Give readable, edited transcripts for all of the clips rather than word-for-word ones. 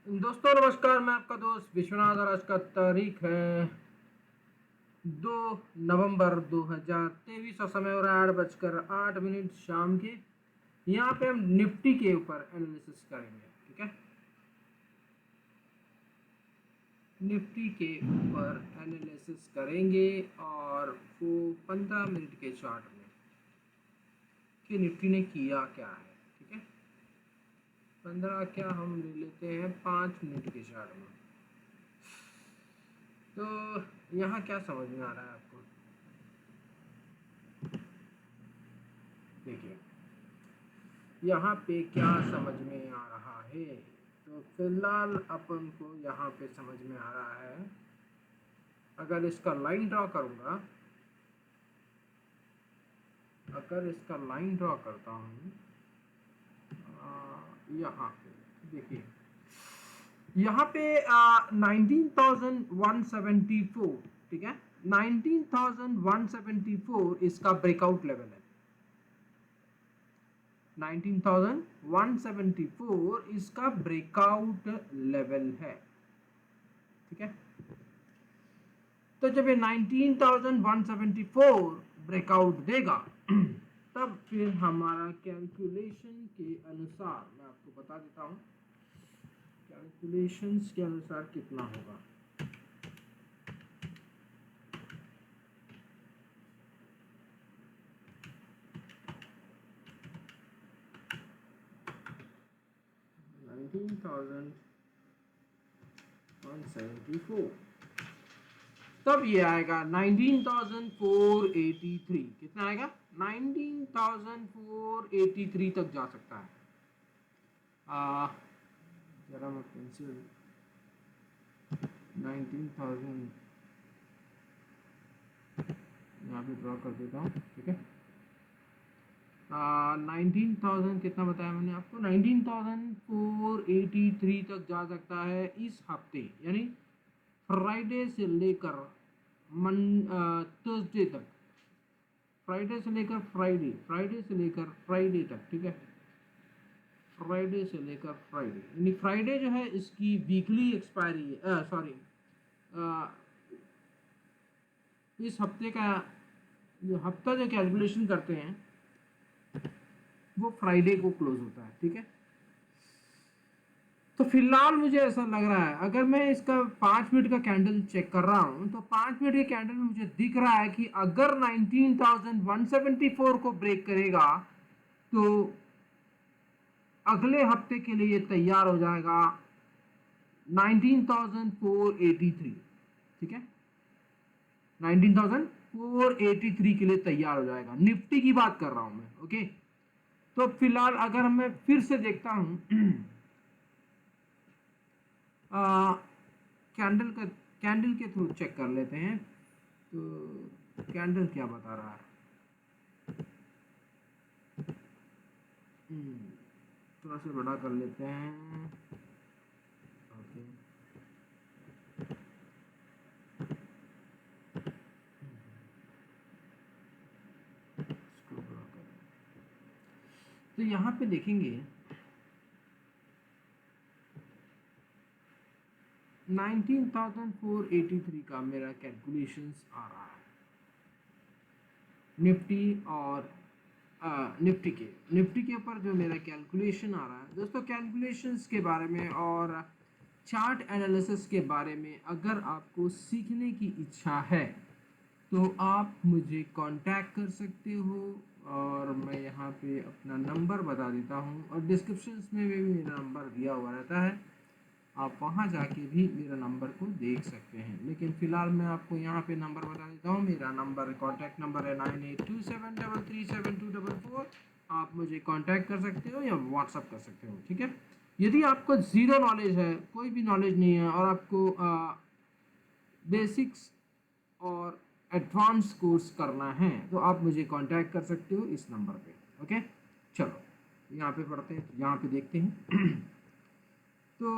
दोस्तों नमस्कार, मैं आपका दोस्त विश्वनाथ और आज का तारीख है 2 नवंबर 2023 और समय हो रहा है 8:08 शाम के। यहाँ पे हम निफ्टी के ऊपर एनालिसिस करेंगे, ठीक है। निफ्टी के ऊपर एनालिसिस करेंगे और वो 15 मिनट के चार्ट में कि निफ्टी ने किया क्या है, ठीक है। 15 क्या, हम ले लेते हैं 5 मिनट के चार्ट में। तो यहाँ क्या समझ में आ रहा है आपको? देखिए यहाँ पे क्या समझ में आ रहा है। तो फिलहाल अपन को यहाँ पे समझ में आ रहा है, अगर इसका लाइन ड्रॉ करूँगा, अगर इसका लाइन ड्रॉ करता हूँ यहाँ पे देखिए, यहाँ पे 19,174, ठीक है। 19,174 इसका ब्रेकआउट लेवल है। 19,174 इसका ब्रेकआउट लेवल है, ठीक है। तो जब ये 19,174 ब्रेकआउट देगा तब फिर हमारा कैलकुलेशन के अनुसार, मैं आपको बता देता हूँ कैलकुलेशंस के अनुसार कितना होगा। तब ये आएगा 19,483। कितना आएगा? 19,483 तक जा सकता है। जरा मैं पेंसिल 19,000 यहाँ पे ड्रॉ कर देता हूँ, ठीक है। 19,000 कितना बताया मैंने आपको? 19,483 तक जा सकता है इस हफ्ते, यानी फ्राइडे से लेकर थर्सडे तक। फ्राइडे से लेकर फ्राइडे, फ्राइडे से लेकर फ्राइडे तक, ठीक है। फ्राइडे से लेकर फ्राइडे, यानी फ्राइडे जो है इसकी वीकली एक्सपायरी है, सॉरी इस हफ्ते का जो हफ्ता जो कैलकुलेशन करते हैं वो फ्राइडे को क्लोज होता है, ठीक है। तो फिलहाल मुझे ऐसा लग रहा है, अगर मैं इसका 5 मिनट का कैंडल चेक कर रहा हूं तो 5 मिनट के कैंडल में मुझे दिख रहा है कि अगर 19,174 को ब्रेक करेगा तो अगले हफ्ते के लिए तैयार हो जाएगा 19,483, ठीक है। 19,483 के लिए तैयार हो जाएगा। निफ्टी की बात कर रहा हूं मैं, ओके। तो फिलहाल अगर मैं फिर से देखता हूं कैंडल के थ्रू चेक कर लेते हैं, तो कैंडल क्या बता रहा है। थोड़ा सा बड़ा कर लेते हैं, ओके। तो यहाँ पे देखेंगे 19,483 का मेरा कैलकुलेशंस आ रहा है निफ्टी और निफ्टी के ऊपर जो मेरा कैलकुलेशन आ रहा है। दोस्तों कैलकुलेशंस के बारे में और चार्ट एनालिसिस के बारे में अगर आपको सीखने की इच्छा है तो आप मुझे कांटेक्ट कर सकते हो, और मैं यहाँ पे अपना नंबर बता देता हूँ और डिस्क्रिप्शन में भी मेरा नंबर दिया हुआ रहता है, आप वहाँ जाके भी मेरा नंबर को देख सकते हैं। लेकिन फ़िलहाल मैं आपको यहाँ पे नंबर बता देता हूँ। मेरा नंबर, कॉन्टैक्ट नंबर है 9827337244। आप मुझे कांटेक्ट कर सकते हो या व्हाट्सअप कर सकते हो, ठीक है। यदि आपको ज़ीरो नॉलेज है, कोई भी नॉलेज नहीं है और आपको बेसिक्स और एडवांस कोर्स करना है तो आप मुझे कांटेक्ट कर सकते हो इस नंबर पे, ओके। चलो यहाँ पे पढ़ते हैं, यहाँ पे देखते हैं तो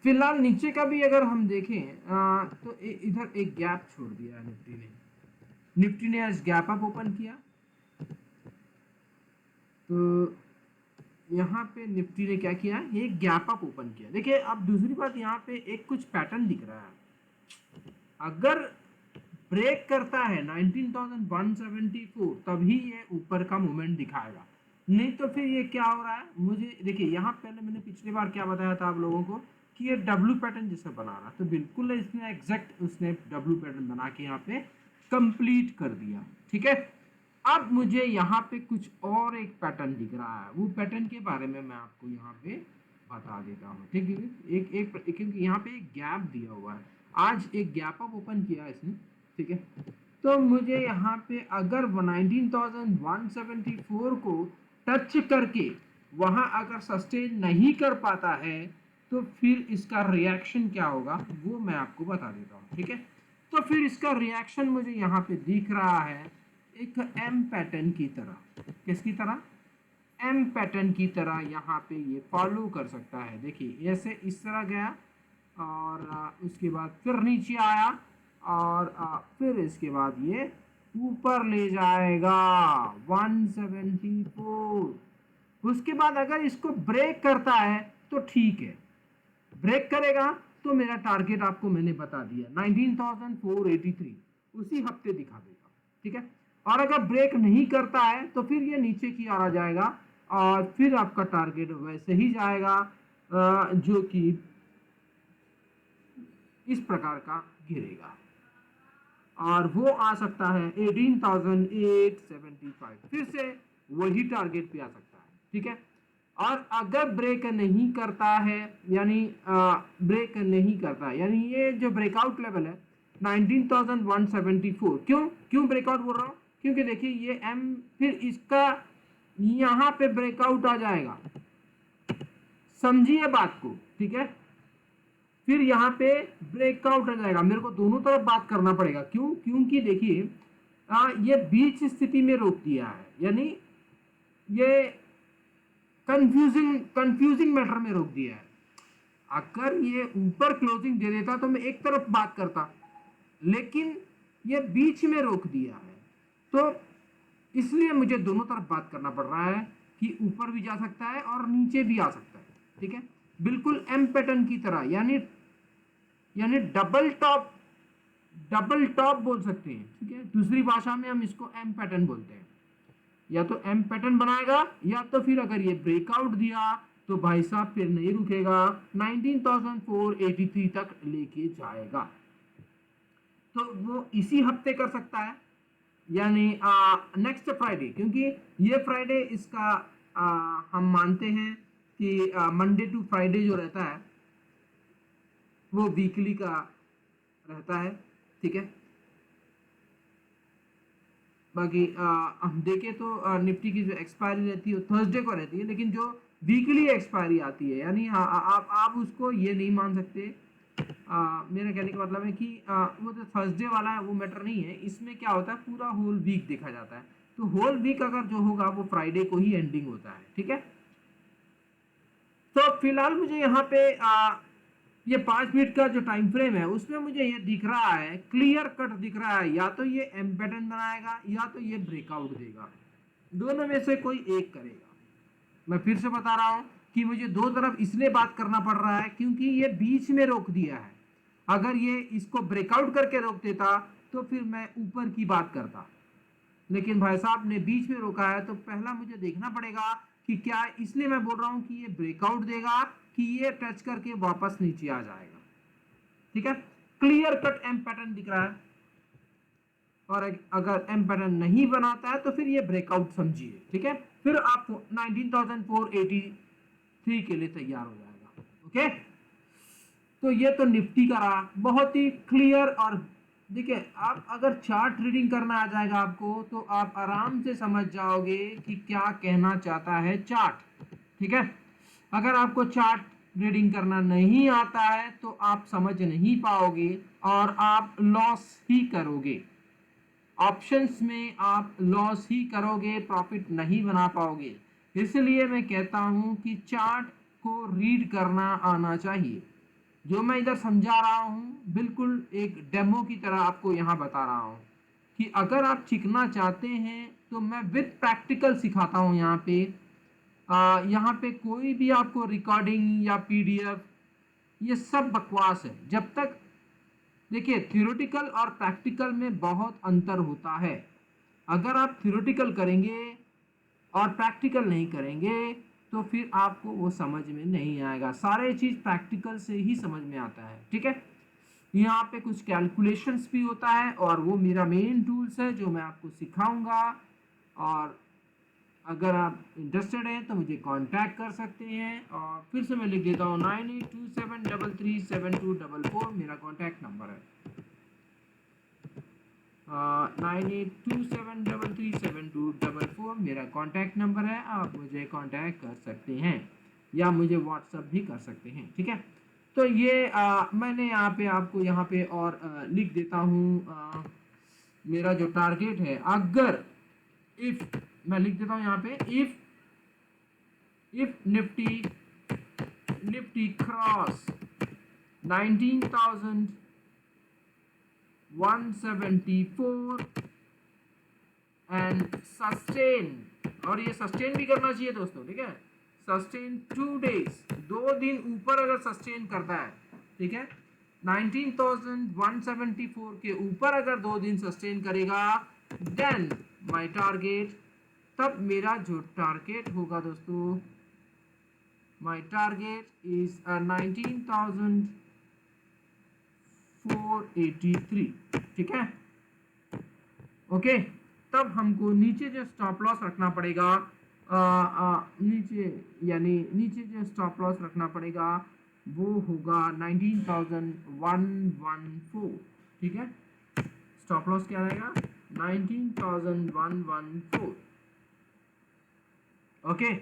फिलहाल नीचे का भी अगर हम देखें तो इधर एक गैप छोड़ दिया निफ्टी ने आज गैप अप ओपन किया। तो यहाँ पे निफ्टी ने क्या किया, ये गैप अप ओपन किया। देखिए अब दूसरी बात, यहाँ पे एक कुछ पैटर्न दिख रहा है। अगर ब्रेक करता है 19,174 तभी ये ऊपर का मूवमेंट दिखाएगा, नहीं तो फिर ये क्या हो रहा है, मुझे देखिए यहाँ पहले मैंने पिछली बार क्या बताया था आप लोगों को कि ये डब्ल्यू पैटर्न जैसे बना रहा है, तो बिल्कुल इसने एग्जैक्ट उसने डब्ल्यू पैटर्न बना के यहाँ पे कंप्लीट कर दिया। ठीक है, अब मुझे यहाँ पे कुछ और एक पैटर्न दिख रहा है, वो पैटर्न के बारे में मैं आपको यहाँ पे बता देता हूँ। ठीक है, क्योंकि यहाँ पे एक गैप दिया हुआ है, आज एक गैप अप ओपन किया इसने। ठीक है, तो मुझे यहाँ पे अगर 19,174 को टच करके वहाँ अगर सस्टेन नहीं कर पाता है तो फिर इसका रिएक्शन क्या होगा वो मैं आपको बता देता हूँ। ठीक है, तो फिर इसका रिएक्शन मुझे यहाँ पे दिख रहा है एक एम पैटर्न की तरह। किसकी तरह? एम पैटर्न की तरह यहाँ पे ये फॉलो कर सकता है। देखिए ऐसे इस तरह गया और उसके बाद फिर नीचे आया और फिर इसके बाद ये ऊपर ले जाएगा 174। उसके बाद अगर इसको ब्रेक करता है तो ठीक है, ब्रेक करेगा तो मेरा टारगेट आपको मैंने बता दिया 19,483 उसी हफ्ते दिखा देगा। ठीक है, और अगर ब्रेक नहीं करता है तो फिर ये नीचे की ओर आ जाएगा और फिर आपका टारगेट वैसे ही जाएगा जो कि इस प्रकार का गिरेगा और वो आ सकता है 18,875, फिर से वही टारगेट पे आ सकता है। ठीक है, और अगर ब्रेक नहीं करता है यानी ब्रेक नहीं करता है यानी ये जो ब्रेकआउट लेवल है 19,174, क्यों ब्रेकआउट बोल रहा हूँ, क्योंकि देखिए ये एम फिर इसका यहाँ पे ब्रेकआउट आ जाएगा, समझिए बात को। ठीक है, फिर यहाँ पे ब्रेकआउट आ जाएगा, मेरे को दोनों तरफ बात करना पड़ेगा। क्योंकि देखिए ये बीच स्थिति में रोक दिया है, यानी ये कंफ्यूजिंग मैटर में रोक दिया है। अगर ये ऊपर क्लोजिंग दे देता तो मैं एक तरफ बात करता, लेकिन ये बीच में रोक दिया है तो इसलिए मुझे दोनों तरफ बात करना पड़ रहा है कि ऊपर भी जा सकता है और नीचे भी आ सकता है। ठीक है, बिल्कुल एम पैटर्न की तरह, यानी डबल टॉप बोल सकते हैं। ठीक है, दूसरी भाषा में हम इसको एम पैटर्न बोलते हैं। या तो एम पैटर्न बनाएगा या तो फिर अगर ये ब्रेकआउट दिया तो भाई साहब फिर नहीं रुकेगा, 19,483 तक लेके जाएगा। तो वो इसी हफ्ते कर सकता है, यानी नेक्स्ट फ्राइडे, क्योंकि ये फ्राइडे इसका हम मानते हैं कि मंडे टू फ्राइडे जो रहता है वो वीकली का रहता है। ठीक है, बाकी हम देखें तो निफ्टी की जो एक्सपायरी रहती है थर्सडे को रहती है, लेकिन जो वीकली एक्सपायरी आती है यानी आप उसको ये नहीं मान सकते। मेरा कहने का मतलब है कि वो जो थर्सडे वाला है वो मैटर नहीं है, इसमें क्या होता है पूरा होल वीक देखा जाता है, तो होल वीक अगर जो होगा वो फ्राइडे को ही एंडिंग होता है। ठीक है, तो फिलहाल मुझे यहाँ पे ये 5 मिनट का जो टाइम फ्रेम है उसमें मुझे ये दिख रहा है, क्लियर कट दिख रहा है, या तो ये एम पैटर्न बनाएगा या तो ये ब्रेकआउट देगा, दोनों में से कोई एक करेगा। मैं फिर से बता रहा हूं कि मुझे दो तरफ इसलिए बात करना पड़ रहा है क्योंकि ये बीच में रोक दिया है। अगर ये इसको ब्रेकआउट करके रोक देता तो फिर मैं ऊपर की बात करता, लेकिन भाई साहब ने बीच में रोका है तो पहला मुझे देखना पड़ेगा कि क्या, इसलिए मैं बोल रहा हूं कि ये ब्रेकआउट देगा कि ये टच करके वापस नीचे आ जाएगा। ठीक है, क्लियर कट एम पैटर्न दिख रहा है, और अगर एम पैटर्न नहीं बनाता है तो फिर ये ब्रेकआउट समझिए। ठीक है, फिर आप 19,483 के लिए तैयार हो जाएगा। ओके, तो ये तो निफ्टी का रहा, बहुत ही क्लियर। और देखिए आप अगर चार्ट रीडिंग करना आ जाएगा आपको तो आप आराम से समझ जाओगे कि क्या कहना चाहता है चार्ट। ठीक है, अगर आपको चार्ट रीडिंग करना नहीं आता है तो आप समझ नहीं पाओगे और आप लॉस ही करोगे, ऑप्शंस में आप लॉस ही करोगे, प्रॉफिट नहीं बना पाओगे। इसलिए मैं कहता हूं कि चार्ट को रीड करना आना चाहिए। जो मैं इधर समझा रहा हूं बिल्कुल एक डेमो की तरह आपको यहाँ बता रहा हूं कि अगर आप सीखना चाहते हैं तो मैं विद प्रैक्टिकल सिखाता हूं यहाँ पे यहाँ पे कोई भी आपको रिकॉर्डिंग या पीडीएफ, ये सब बकवास है। जब तक देखिए, थ्योरेटिकल और प्रैक्टिकल में बहुत अंतर होता है। अगर आप थ्योरेटिकल करेंगे और प्रैक्टिकल नहीं करेंगे तो फिर आपको वो समझ में नहीं आएगा। सारे चीज़ प्रैक्टिकल से ही समझ में आता है, ठीक है। यहाँ पे कुछ कैलकुलेशंस भी होता है और वो मेरा मेन टूल्स है जो मैं आपको सिखाऊंगा। और अगर आप इंटरेस्टेड हैं तो मुझे कांटेक्ट कर सकते हैं। और फिर से मैं लिख देता हूँ 9827337244 मेरा कांटेक्ट नंबर है। 9827337244 मेरा कांटेक्ट नंबर है। आप मुझे कांटेक्ट कर सकते हैं या मुझे व्हाट्सअप भी कर सकते हैं, ठीक है। तो ये मैंने यहाँ पे आपको यहाँ पे और लिख देता हूँ मेरा जो टारगेट है। अगर इफ मैं लिख देता हूँ यहाँ पे, if Nifty cross 19,174 and sustain, और ये सस्टेन भी करना चाहिए दोस्तों, ठीक है। सस्टेन 2 डेज, 2 दिन ऊपर अगर सस्टेन करता है, ठीक है, 19,174 के ऊपर अगर 2 दिन सस्टेन करेगा, देन माय टारगेट, तब मेरा जो टारगेट होगा दोस्तों, माय टारगेट इज 19,483, ठीक है। ओके, तब हमको नीचे जो स्टॉप लॉस रखना पड़ेगा, नीचे यानी नीचे जो स्टॉप लॉस रखना पड़ेगा वो होगा 19,114, ठीक है। स्टॉप लॉस क्या रहेगा? 19,114। ओके,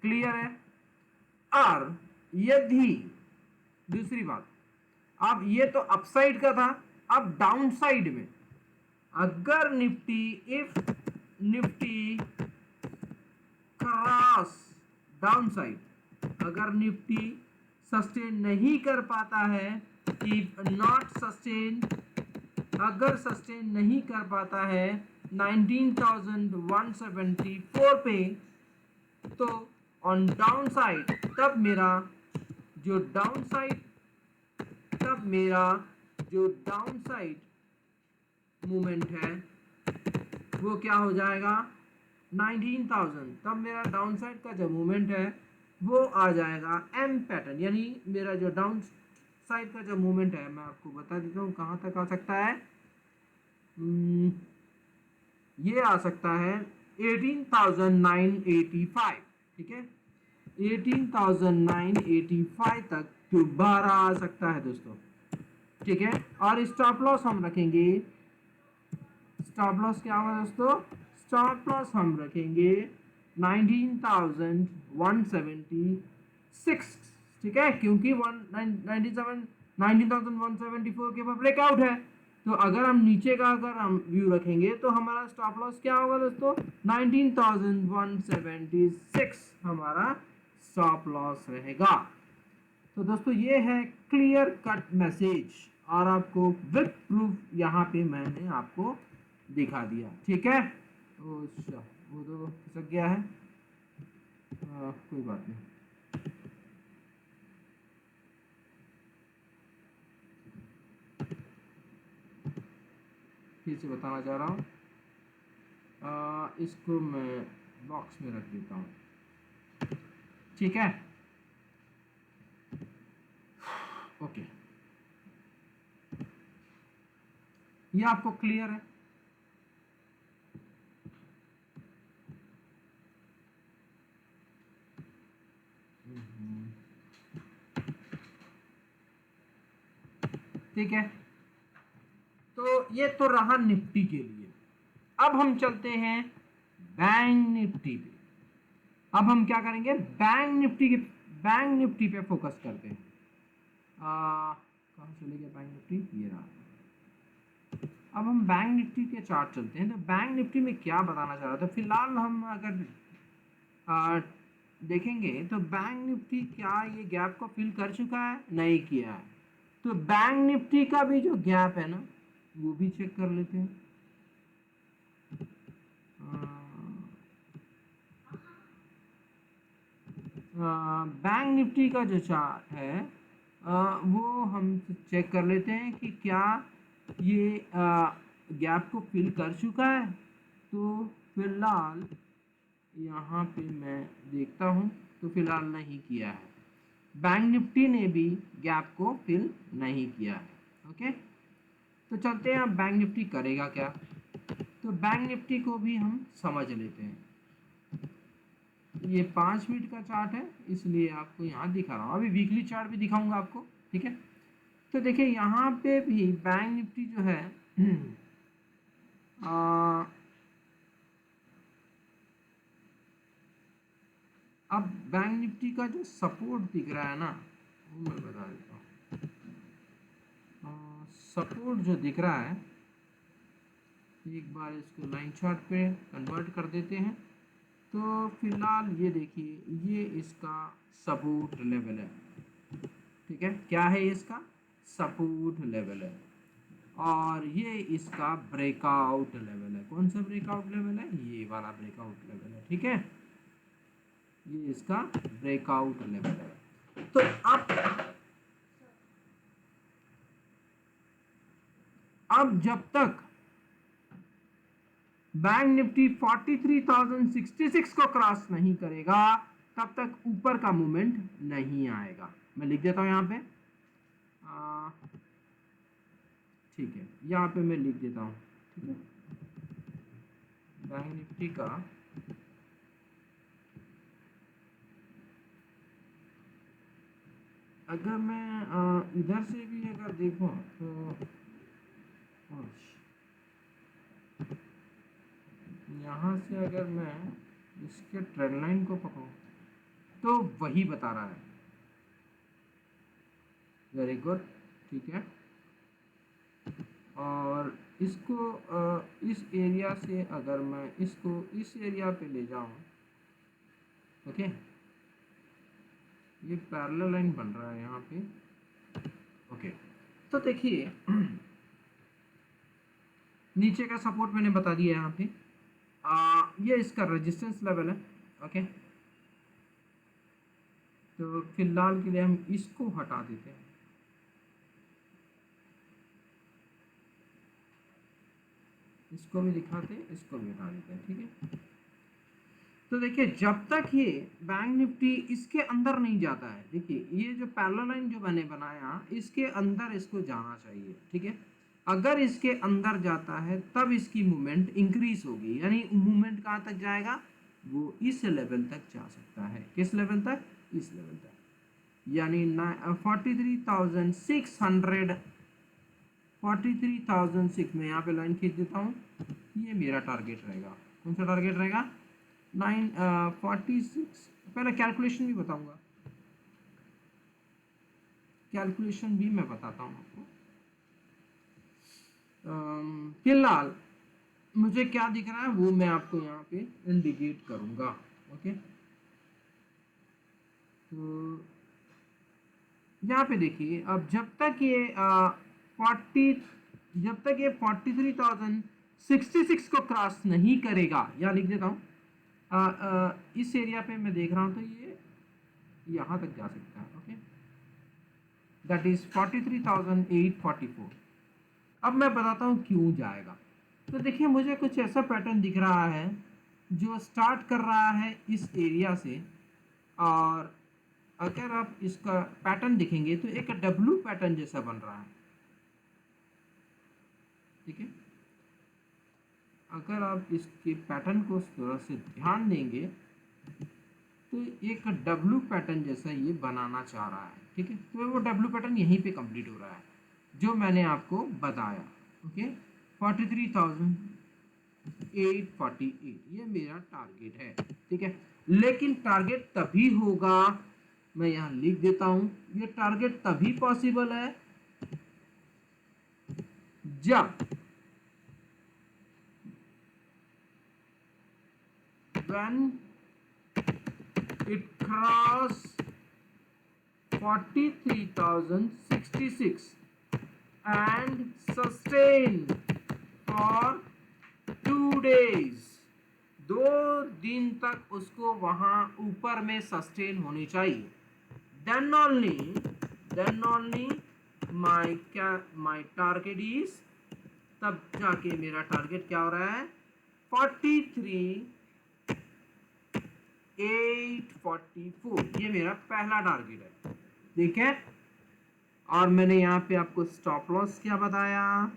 क्लियर है। और यदि दूसरी बात, अब ये तो अपसाइड का था, अब डाउन साइड में अगर निफ्टी क्रॉस डाउन साइड, अगर निफ्टी सस्टेन नहीं कर पाता है, इफ नॉट सस्टेन, अगर सस्टेन नहीं कर पाता है 19,174 पे, तो ऑन डाउन साइड तब मेरा जो डाउन साइड मूवमेंट है वो क्या हो जाएगा? 19,000। तब मेरा डाउन साइड का जो मूवमेंट है वो आ जाएगा एम पैटर्न, यानी मेरा जो डाउन साइड का जो मूवमेंट है, मैं आपको बता देता हूँ कहाँ तक आ सकता है। ये आ सकता है 18,985, ठीक है। 18,985 तक दोबारा आ सकता है दोस्तों, ठीक है। और स्टॉप लॉस हम रखेंगे, स्टॉप लॉस क्या होगा दोस्तों? स्टॉप लॉस हम रखेंगे 19,176, ठीक है, क्योंकि 19,174 के ऊपर ब्रेकआउट है। तो अगर हम नीचे का अगर हम व्यू रखेंगे तो हमारा स्टॉप लॉस क्या होगा दोस्तों? 19,176 हमारा स्टॉप लॉस रहेगा। तो दोस्तों ये है क्लियर कट मैसेज, और आपको विद प्रूफ यहाँ पे मैंने आपको दिखा दिया, ठीक है। वो तो खिसक गया है, कोई बात नहीं। फिर से बताना चाह रहा हूँ, इसको मैं बॉक्स में रख देता हूँ, ठीक है। ओके, ये आपको क्लियर है? ठीक है, तो ये तो रहा निफ्टी के लिए। अब हम चलते हैं बैंक निफ्टी पे। अब हम क्या करेंगे? बैंक निफ्टी पे फोकस करते हैं। कहाँ चले गया बैंक निफ्टी? ये रहा। अब हम बैंक निफ्टी के चार्ट चलते हैं। तो बैंक निफ्टी में क्या बताना चाह रहा था, फिलहाल हम अगर देखेंगे तो बैंक निफ्टी क्या ये गैप को फिल कर चुका है? नहीं किया है। तो बैंक निफ्टी का भी जो गैप है ना, वो भी चेक कर लेते हैं। बैंक निफ्टी का जो चार्ट है वो हम चेक कर लेते हैं कि क्या ये गैप को फिल कर चुका है। तो फिलहाल यहाँ पे मैं देखता हूँ तो फिलहाल नहीं किया है। बैंक निफ्टी ने भी गैप को फिल नहीं किया है। ओके, तो चलते हैं अब बैंक निफ्टी करेगा क्या। तो बैंक निफ्टी को भी हम समझ लेते हैं। ये 5 मिनट का चार्ट है इसलिए आपको यहाँ दिखा रहा हूँ, अभी वीकली चार्ट भी दिखाऊंगा आपको। ठीक है, तो देखिए यहाँ पे भी बैंक निफ्टी जो है अब बैंक निफ्टी का जो सपोर्ट दिख रहा है ना वो मैं बता देता हूँ। सपोर्ट जो दिख रहा है, एक बार इसको लाइन चार्ट पे कन्वर्ट कर देते हैं। तो फिलहाल ये देखिए ये इसका सपोर्ट लेवल है। ठीक है, क्या है इसका सपोर्ट लेवल है और ये इसका ब्रेकआउट लेवल है। कौन सा ब्रेकआउट लेवल है? ये वाला ब्रेकआउट लेवल है। ठीक है, ये इसका ब्रेकआउट लेवल है। तो अब जब तक बैंक निफ्टी 43,066 को क्रॉस नहीं करेगा तब तक ऊपर का मूवमेंट नहीं आएगा। मैं लिख देता हूं यहाँ पे, ठीक है, यहाँ पे मैं लिख देता हूँ। ठीक है, बैंक निफ्टी का अगर मैं इधर से भी अगर देखूँ तो यहाँ से अगर मैं इसके ट्रेंड लाइन को पकड़ूँ तो वही बता रहा है। वेरी गुड, ठीक है, और इसको इस एरिया से अगर मैं इसको इस एरिया पे ले जाऊँ, ओके, ये पैरेलल लाइन बन रहा है यहाँ पे। ओके, तो देखिए नीचे का सपोर्ट मैंने बता दिया यहाँ पे, ये इसका रेजिस्टेंस लेवल है। ओके, तो फिलहाल के लिए हम इसको हटा देते हैं। इसको भी दिखाते हैं, इसको भी हटा देते हैं। ठीक है, तो देखिए जब तक ये बैंक निफ्टी इसके अंदर नहीं जाता है, देखिए ये जो पैरेलल लाइन जो मैंने बनाया इसके अंदर इसको जाना चाहिए। ठीक है, अगर इसके अंदर जाता है तब इसकी मूवमेंट इंक्रीज होगी, यानी मूवमेंट कहाँ तक जाएगा? वो इस लेवल तक जा सकता है। किस लेवल तक? इस लेवल तक, यानी 43,600 में यहाँ पे लाइन खींच देता हूँ। ये मेरा टारगेट रहेगा। कौन सा टारगेट रहेगा? 946। पहले कैलकुलेशन भी बताऊंगा, कैलकुलेशन भी मैं बताता हूँ आपको। फिलहाल मुझे क्या दिख रहा है वो मैं आपको यहाँ पे इंडिकेट करूंगा। ओके, तो यहाँ पे देखिए अब जब तक ये 43,066 को क्रॉस नहीं करेगा, या लिख देता हूँ इस एरिया पे मैं देख रहा हूँ तो ये यहाँ तक जा सकता है। Okay, that is 43,844। अब मैं बताता हूँ क्यों जाएगा। तो देखिए मुझे कुछ ऐसा पैटर्न दिख रहा है जो स्टार्ट कर रहा है इस एरिया से, और अगर आप इसका पैटर्न देखेंगे तो एक डब्लू पैटर्न जैसा बन रहा है। ठीक है, अगर आप इसके पैटर्न को थोड़ा से ध्यान देंगे तो एक डब्लू पैटर्न जैसा ये बनाना चाह रहा है। ठीक है, तो वो डब्लू पैटर्न यहीं पे कंप्लीट हो रहा है जो मैंने आपको बताया। ओके, 43,848 ये मेरा टारगेट है। ठीक है, लेकिन टारगेट तभी होगा, मैं यहाँ लिख देता हूँ, ये टारगेट तभी पॉसिबल है जब when it cross 43,066 and sustain for 2 days, 2 दिन तक उसको वहां ऊपर में सस्टेन होनी चाहिए। Then only my target is, तब जाके मेरा टारगेट क्या हो रहा है 43,844, ये मेरा पहला टारगेट है। ठीक है, और मैंने यहाँ पे आपको स्टॉप लॉस क्या बताया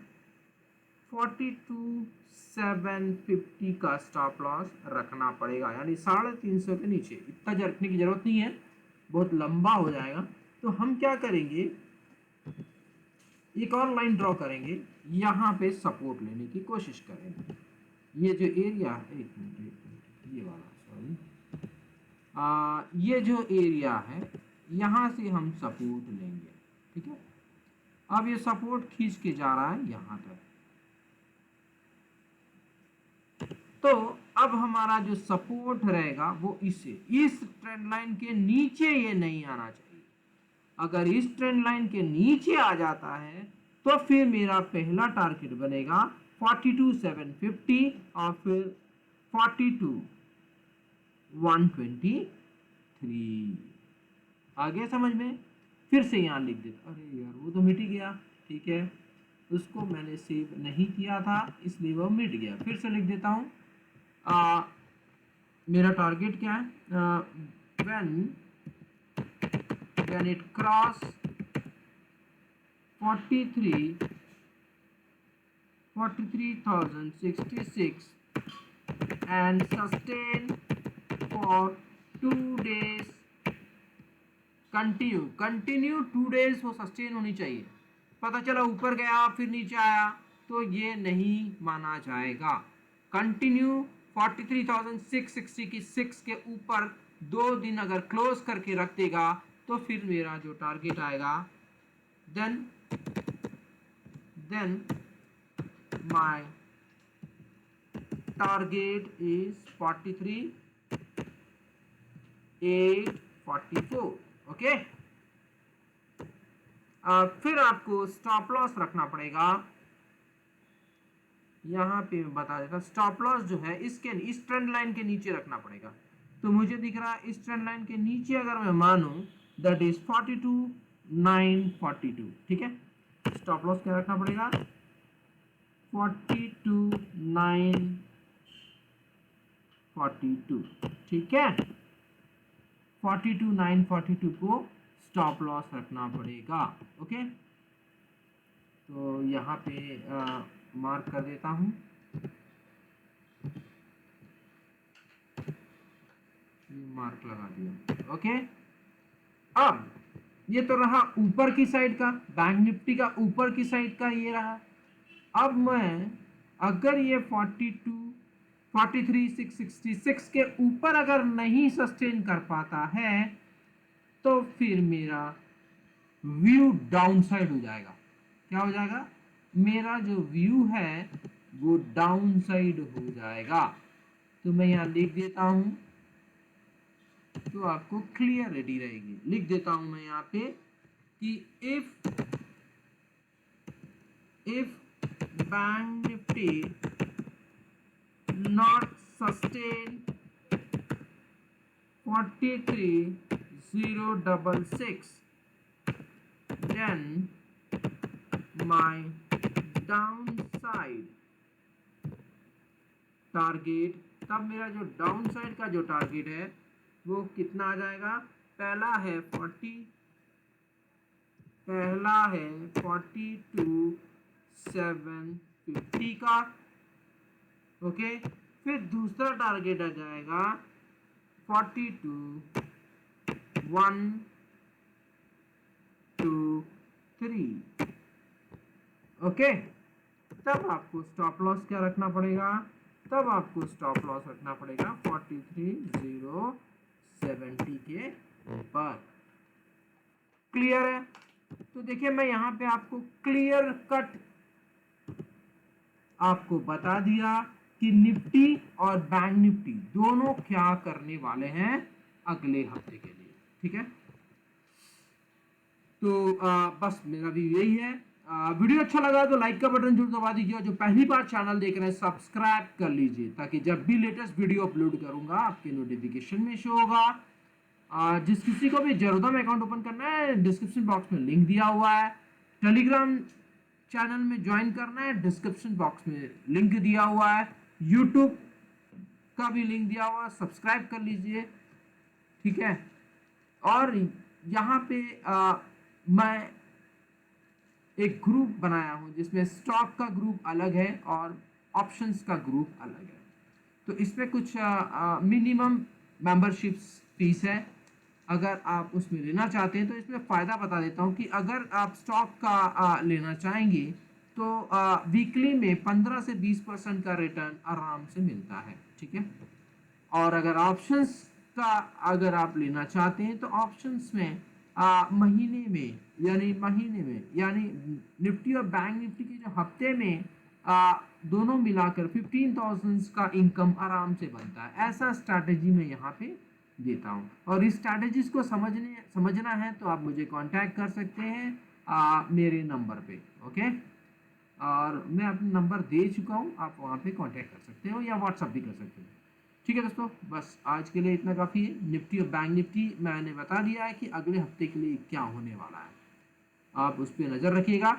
42,750 का स्टॉप लॉस रखना पड़ेगा, यानी 350 के नीचे। इतना रखने की जरूरत नहीं है, बहुत लंबा हो जाएगा। तो हम क्या करेंगे, एक और लाइन ड्रॉ करेंगे, यहाँ पे सपोर्ट लेने की कोशिश करेंगे। ये जो एरिया है, एक मिनट, ये वाला सॉरी, ये जो एरिया है यहाँ से हम सपोर्ट लेंगे। ठीक है, अब ये सपोर्ट खींच के जा रहा है यहाँ तक, तो अब हमारा जो सपोर्ट रहेगा वो इस ट्रेंड लाइन के नीचे ये नहीं आना चाहिए। अगर इस ट्रेंड लाइन के नीचे आ जाता है तो फिर मेरा पहला टारगेट बनेगा 42,750 और फिर 42,123। आगे समझ में? फिर से यहाँ लिख देता, अरे यार वो तो मिट ही गया। ठीक है, उसको मैंने सेव नहीं किया था इसलिए वो मिट गया। फिर से लिख देता हूँ, मेरा टारगेट क्या है, when it cross 43,066 and sustain for 2 days, continue 2 days वो सस्टेन होनी चाहिए। पता चला ऊपर गया फिर नीचे आया तो ये नहीं माना जाएगा। कंटिन्यू 43,660 की 6 के ऊपर 2 दिन अगर क्लोज करके रख देगा तो फिर मेरा जो टारगेट आएगा, then my target is 43,844। Okay, फिर आपको स्टॉप लॉस रखना पड़ेगा। यहाँ पे मैं बता देता, स्टॉप लॉस जो है इस ट्रेंड लाइन के नीचे रखना पड़ेगा। तो मुझे दिख रहा है इस ट्रेंड लाइन के नीचे अगर मैं मानूं दैट इज 42,942। ठीक है, स्टॉप लॉस क्या रखना पड़ेगा 42,942। ठीक है, 42,942 को स्टॉप लॉस रखना पड़ेगा। ओके, तो यहाँ पे मार्क कर देता हूँ, मार्क लगा दिया। ओके, अब ये तो रहा ऊपर की साइड का, बैंक निफ्टी का ऊपर की साइड का ये रहा। अब मैं अगर ये 43,666 के ऊपर अगर नहीं सस्टेन कर पाता है तो फिर मेरा व्यू डाउन साइड हो जाएगा। क्या हो जाएगा, मेरा जो व्यू है वो डाउन साइड हो जाएगा। तो मैं यहाँ लिख देता हूं तो आपको क्लियरिटी रहेगी। लिख देता हूं मैं यहाँ पे कि if bank Nifty not sustain 43,066 then my downside target, तब मेरा जो डाउन साइड का जो टारगेट है वो कितना आ जाएगा, पहला है 42,750 का। ओके, फिर दूसरा टारगेट आ जाएगा 42,123। ओके, तब आपको स्टॉप लॉस क्या रखना पड़ेगा, तब आपको स्टॉप लॉस रखना पड़ेगा 43,070 के ऊपर। क्लियर है? तो देखिए मैं यहाँ पे आपको क्लियर कट आपको बता दिया कि निफ्टी और बैंक निफ्टी दोनों क्या करने वाले हैं अगले हफ्ते के लिए। ठीक है, तो बस मेरा भी यही है। वीडियो अच्छा लगा तो लाइक का बटन जरूर दबा दीजिए और जो पहली बार चैनल देख रहे हैं सब्सक्राइब कर लीजिए ताकि जब भी लेटेस्ट वीडियो अपलोड करूंगा आपके नोटिफिकेशन में शो होगा। जिस किसी को भी जरूरत में अकाउंट ओपन करना है डिस्क्रिप्शन बॉक्स में लिंक दिया हुआ है। टेलीग्राम चैनल में ज्वाइन करना है डिस्क्रिप्शन बॉक्स में लिंक दिया हुआ है। यूट्यूब का भी लिंक दिया हुआ है, सब्सक्राइब कर लीजिए। ठीक है, और यहाँ पे मैं एक ग्रुप बनाया हूँ जिसमें स्टॉक का ग्रुप अलग है और ऑप्शंस का ग्रुप अलग है। तो इसमें कुछ मिनिमम मेंबरशिप फीस है। अगर आप उसमें लेना चाहते हैं तो इसमें फ़ायदा बता देता हूँ कि अगर आप स्टॉक का लेना चाहेंगे तो वीकली में 15 से 20% का रिटर्न आराम से मिलता है। ठीक है, और अगर ऑप्शंस का अगर आप लेना चाहते हैं तो ऑप्शंस में महीने में यानी निफ्टी और बैंक निफ्टी के जो हफ्ते में दोनों मिलाकर 15,000 का इनकम आराम से बनता है। ऐसा स्ट्रैटेजी मैं यहाँ पे देता हूँ और इस स्ट्रैटेजीज को समझना है तो आप मुझे कांटेक्ट कर सकते हैं मेरे नंबर पे। ओके, और मैं अपना नंबर दे चुका हूँ, आप वहाँ पे कांटेक्ट कर सकते हो या व्हाट्सअप भी कर सकते हो। ठीक है दोस्तों, बस आज के लिए इतना काफ़ी है। निफ्टी और बैंक निफ्टी मैंने बता दिया है कि अगले हफ्ते के लिए क्या होने वाला है, आप उस पर नज़र रखिएगा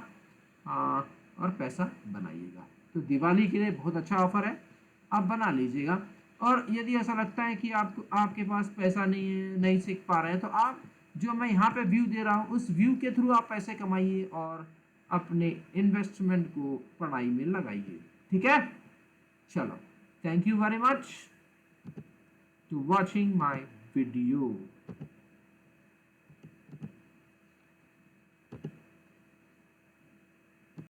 और पैसा बनाइएगा। तो दिवाली के लिए बहुत अच्छा ऑफर है, आप बना लीजिएगा। और यदि ऐसा लगता है कि आपके पास पैसा नहीं है, नहीं सीख पा रहे हैं, तो आप जो मैं यहाँ पे व्यू दे रहा हूँ उस व्यू के थ्रू आप पैसे कमाइए और अपने इन्वेस्टमेंट को पढ़ाई में लगाइए। ठीक है, चलो, thank you very much to watching my video.